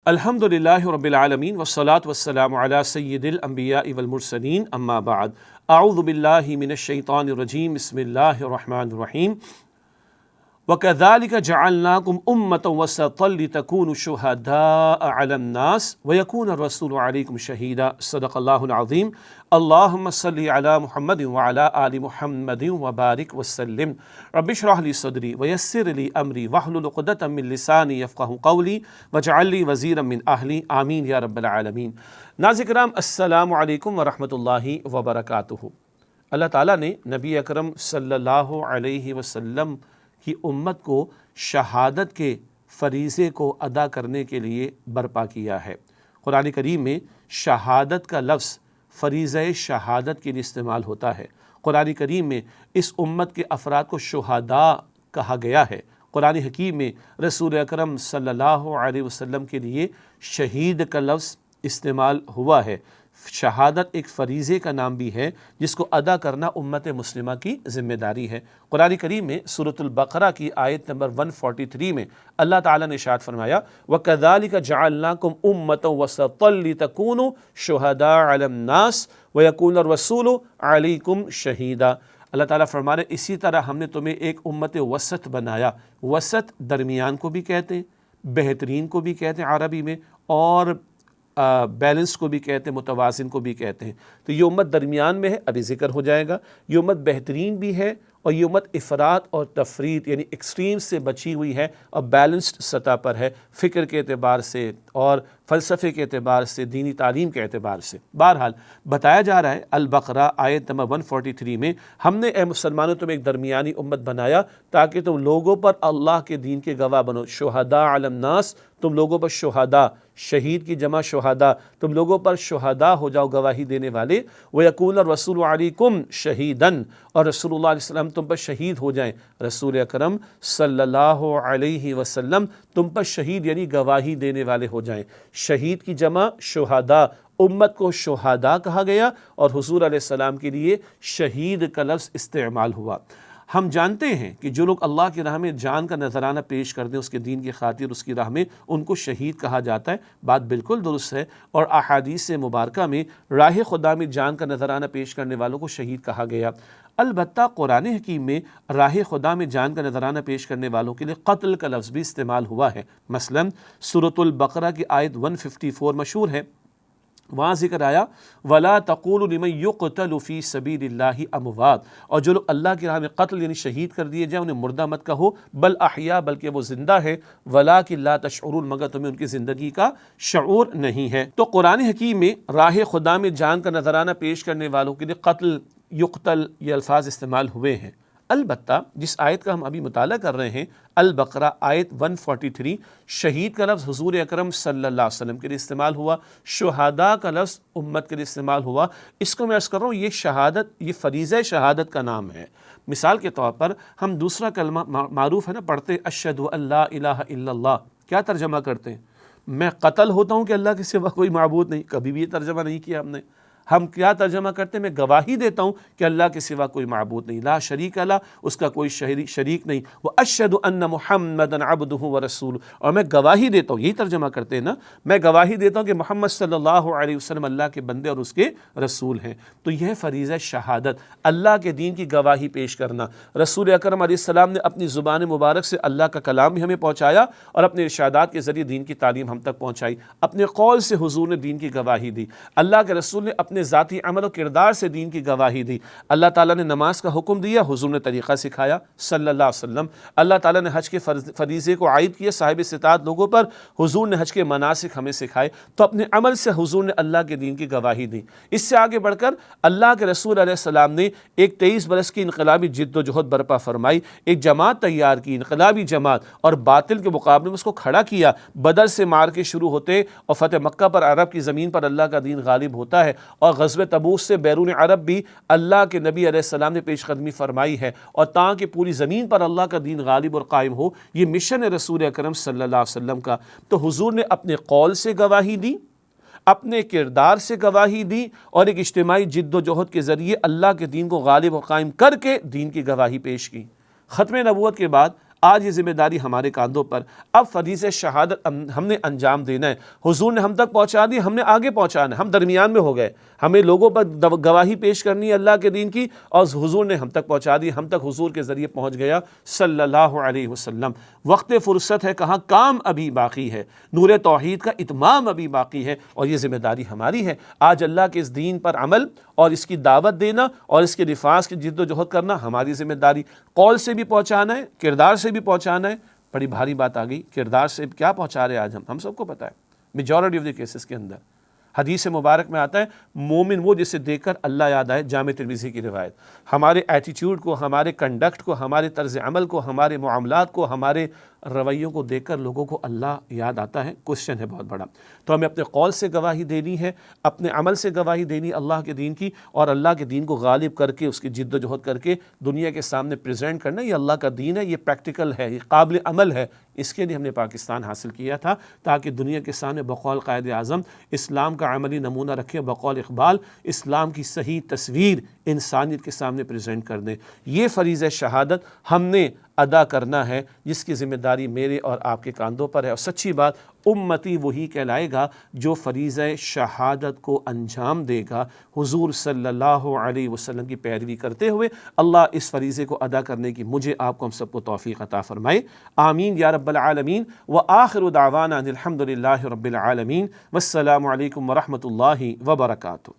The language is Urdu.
الحمدللہ رب العالمین والصلاة والسلام علی سید الانبیاء والمرسلین اما بعد اعوذ باللہ من الشیطان الرجیم بسم اللہ الرحمن الرحیم وَكَذَلِكَ جَعَلْنَاكُمْ أُمَّةً وَسَطًا لِتَكُونُوا شُهَدَاءَ عَلَى النَّاسِ وَيَكُونَ الرَّسُولُ عَلَيْكُمْ شَهِيدًا صدق اللہ العظیم اللہم صلی علی محمد وعلی آل محمد وبارک وسلم رب اشرح لی صدری ویسر لی امری واحلل عقدۃ من لسانی یفقہوا قولی واجعل لی وزیرا من اہلی آمین یا رب العالمین۔ ناظرین کرام السلام علیکم ورحمۃ اللہ وبرکاتہ۔ اللہ تعالیٰ نے نبی اکرم صلی اللہ علیہ وسلم کی امت کو شہادت کے فریضے کو ادا کرنے کے لیے برپا کیا ہے۔ قرآن کریم میں شہادت کا لفظ فریضہ شہادت کے لیے استعمال ہوتا ہے۔ قرآن کریم میں اس امت کے افراد کو شہداء کہا گیا ہے۔ قرآن حکیم میں رسول اکرم صلی اللہ علیہ وسلم کے لیے شہید کا لفظ استعمال ہوا ہے۔ شہادت ایک فریضے کا نام بھی ہے جس کو ادا کرنا امت مسلمہ کی ذمہ داری ہے۔ قرآن کریم میں سورۃ البقرہ کی آیت نمبر 143 میں اللہ تعالیٰ نے ارشاد فرمایا وَكَذَلِكَ جَعَلْنَاكُمْ أُمَّةً وَسَطًا لِتَكُونُوا شُهَدَاءَ عَلَى النَّاسِ وَيَكُونَ الرَّسُولُ عَلَيْكُمْ شَهِيدًا۔ اللہ تعالیٰ فرما رہے اسی طرح ہم نے تمہیں ایک امت وسط بنایا۔ وسط درمیان کو بھی کہتے ہیں، بہترین کو بھی کہتے ہیں عربی میں، اور بیلنس کو بھی کہتے ہیں، متوازن کو بھی کہتے ہیں۔ تو یہ امت درمیان میں ہے، ابھی ذکر ہو جائے گا۔ یہ امت بہترین بھی ہے اور یہ امت افراط اور تفریط یعنی ایکسٹریم سے بچی ہوئی ہے اور بیلنسڈ سطح پر ہے، فکر کے اعتبار سے اور فلسفے کے اعتبار سے، دینی تعلیم کے اعتبار سے۔ بہرحال بتایا جا رہا ہے البقرہ آیت نمبر 143 میں ہم نے اے مسلمانوں تمہیں ایک درمیانی امت بنایا تاکہ تم لوگوں پر اللہ کے دین کے گواہ بنو۔ شہداء علی الناس، تم لوگوں پر شہداء، شہید کی جمع شہداء، تم لوگوں پر شہداء ہو جاؤ، گواہی دینے والے۔ وَيَكُونَ الرَّسُولُ عَلَيْكُمْ شَهِيدًا، اور رسول اللہ علیہ وسلم تم پر شہید ہو جائیں۔ رسول اکرم صلی اللہ علیہ وسلم تم پر شہید یعنی گواہی دینے والے ہو جائیں۔ شہید کی جمع شہداء، امت کو شہداء کہا گیا اور حضور علیہ السلام کے لیے شہید کا لفظ استعمال ہوا۔ ہم جانتے ہیں کہ جو لوگ اللہ کی راہ میں جان کا نذرانہ پیش کر دیں اس کے دین کی خاطر، اس کی راہ میں، ان کو شہید کہا جاتا ہے۔ بات بالکل درست ہے، اور احادیث مبارکہ میں راہ خدا میں جان کا نذرانہ پیش کرنے والوں کو شہید کہا گیا۔ البتہ قرآن حکیم میں راہ خدا میں جان کا نذرانہ پیش کرنے والوں کے لیے قتل کا لفظ بھی استعمال ہوا ہے۔ مثلا سورۃ البقرہ کی آیت 154 مشہور ہے، وہاں ذکر آیا وَلَا تَقُولُوا لِمَن يُقْتَلُ فِي سَبِيلِ اللَّهِ أَمْوَاتٌ، اور جو لوگ اللہ کی راہ میں قتل یعنی شہید کر دیے جائیں انہیں مردہ مت کہو، بل احیاء، بلکہ وہ زندہ ہے، وَلَٰكِن لَا تَشْعُرُونَ، مگر تمہیں ان کی زندگی کا شعور نہیں ہے۔ تو قرآن حکیم میں راہ خدا میں جان کا نذرانہ پیش کرنے والوں کے لیے قتل، یقتل، یہ الفاظ استعمال ہوئے ہیں۔ البتہ جس آیت کا ہم ابھی مطالعہ کر رہے ہیں البقرہ آیت 143، شہید کا لفظ حضور اکرم صلی اللہ علیہ وسلم کے لیے استعمال ہوا، شہداء کا لفظ امت کے لیے استعمال ہوا۔ اس کو میں عرض کر رہا ہوں یہ شہادت، یہ فریضہ شہادت کا نام ہے۔ مثال کے طور پر ہم دوسرا کلمہ معروف ہے نا پڑھتے ہیں اشہد ان لا الہ الا اللہ، کیا ترجمہ کرتے ہیں؟ میں قتل ہوتا ہوں کہ اللہ کے سوا کوئی معبود نہیں، کبھی بھی یہ ترجمہ نہیں کیا ہم نے۔ ہم کیا ترجمہ کرتے ہیں؟ میں گواہی دیتا ہوں کہ اللہ کے سوا کوئی معبود نہیں، لا شریک لہ، اس کا کوئی شریک نہیں، واشہد ان محمدا عبدہ ورسولہ، اور میں گواہی دیتا ہوں، یہی ترجمہ کرتے ہیں نا، میں گواہی دیتا ہوں کہ محمد صلی اللہ علیہ وسلم اللہ کے بندے اور اس کے رسول ہیں۔ تو یہ فریضہ شہادت، اللہ کے دین کی گواہی پیش کرنا۔ رسول اکرم علیہ السلام نے اپنی زبان مبارک سے اللہ کا کلام بھی ہمیں پہنچایا اور اپنے ارشادات کے ذریعے دین کی تعلیم ہم تک پہنچائی، اپنے قول سے حضور نے دین کی گواہی دی، اللہ کے رسول نے اپنے ذاتی عمل و کردار سے دین کی گواہی دی۔ اللہ تعالیٰ نے نماز کا حکم دیا، حضور نے طریقہ سکھایا صلی اللہ علیہ وسلم۔ اللہ تعالیٰ نے حج کے فریضے کو عائد کیا صاحب استطاعت لوگوں پر، حضور نے حج کے مناسک ہمیں سکھائے، تو اپنے عمل سے حضور نے اللہ کے دین کی گواہی دی۔ اس سے آگے بڑھ کر اللہ کے رسول علیہ السلام نے ایک 23 برس کی انقلابی جد و جہد برپا فرمائی، ایک جماعت تیار کی، انقلابی جماعت، اور باطل کے مقابلے میں اس کو کھڑا کیا۔ بدر سے مار کے شروع ہوتے اور فتح مکہ پر عرب کی زمین پر اللہ کا دین غالب ہوتا ہے، اور غزوہ تبوک سے بیرون عرب بھی اللہ کے نبی علیہ السلام نے پیش قدمی فرمائی ہے، اور تاکہ پوری زمین پر اللہ کا دین غالب اور قائم ہو، یہ مشن ہے رسول اکرم صلی اللہ علیہ وسلم کا۔ تو حضور نے اپنے قول سے گواہی دی، اپنے کردار سے گواہی دی، اور ایک اجتماعی جد و جہد کے ذریعے اللہ کے دین کو غالب و قائم کر کے دین کی گواہی پیش کی۔ ختم نبوت کے بعد آج یہ ذمہ داری ہمارے کاندھوں پر، اب فریضہ شہادت ہم نے انجام دینا ہے۔ حضور نے ہم تک پہنچا دی، ہم نے آگے پہنچانا ہے، ہم درمیان میں ہو گئے، ہمیں لوگوں پر گواہی پیش کرنی ہے اللہ کے دین کی، اور حضور نے ہم تک پہنچا دی، ہم تک حضور کے ذریعے پہنچ گیا صلی اللہ علیہ وسلم۔ وقت فرصت ہے، کہاں کام ابھی باقی ہے، نور توحید کا اتمام ابھی باقی ہے، اور یہ ذمہ داری ہماری ہے آج اللہ کے اس دین پر عمل اور اس کی دعوت دینا اور اس کے دفاع کی جد و جہد کرنا ہماری ذمہ داری۔ قول سے بھی پہنچانا ہے، کردار سے بھی پہنچانا ہے۔ بڑی بھاری بات آ گئی، کردار سے کیا پہنچا رہے آج ہم سب کو پتہ ہے، میجورٹی آف دی کیسز کے اندر۔ حدیث مبارک میں آتا ہے مومن وہ جسے دیکھ کر اللہ یاد آئے، جامع ترمذی کی روایت۔ ہمارے ایٹیٹیوڈ کو، ہمارے کنڈکٹ کو، ہمارے طرز عمل کو، ہمارے معاملات کو، ہمارے رویوں کو دیکھ کر لوگوں کو اللہ یاد آتا ہے، کوشچن ہے بہت بڑا۔ تو ہمیں اپنے قول سے گواہی دینی ہے، اپنے عمل سے گواہی دینی اللہ کے دین کی، اور اللہ کے دین کو غالب کر کے اس کی جد و جہد کر کے دنیا کے سامنے پریزنٹ کرنا۔ یہ اللہ کا دین ہے، یہ پریکٹیکل ہے، یہ قابل عمل ہے۔ اس کے لیے ہم نے پاکستان حاصل کیا تھا تاکہ دنیا کے سامنے بقول قائد اعظم اسلام کا عملی نمونہ رکھے، بقول اقبال اسلام کی صحیح تصویر انسانیت کے سامنے پریزنٹ کر دیں۔ یہ فریضہ شہادت ہم نے ادا کرنا ہے، جس کی ذمہ داری میرے اور آپ کے کاندھوں پر ہے۔ اور سچی بات، امتی وہی کہلائے گا جو فریضہ شہادت کو انجام دے گا، حضور صلی اللہ علیہ وسلم کی پیروی کرتے ہوئے۔ اللہ اس فریضے کو ادا کرنے کی مجھے، آپ کو، ہم سب کو توفیق عطا فرمائے، آمین یا رب العالمین۔ وآخر دعوانا ان الحمد للہ رب العالمین، والسلام علیکم ورحمۃ اللہ وبرکاتہ۔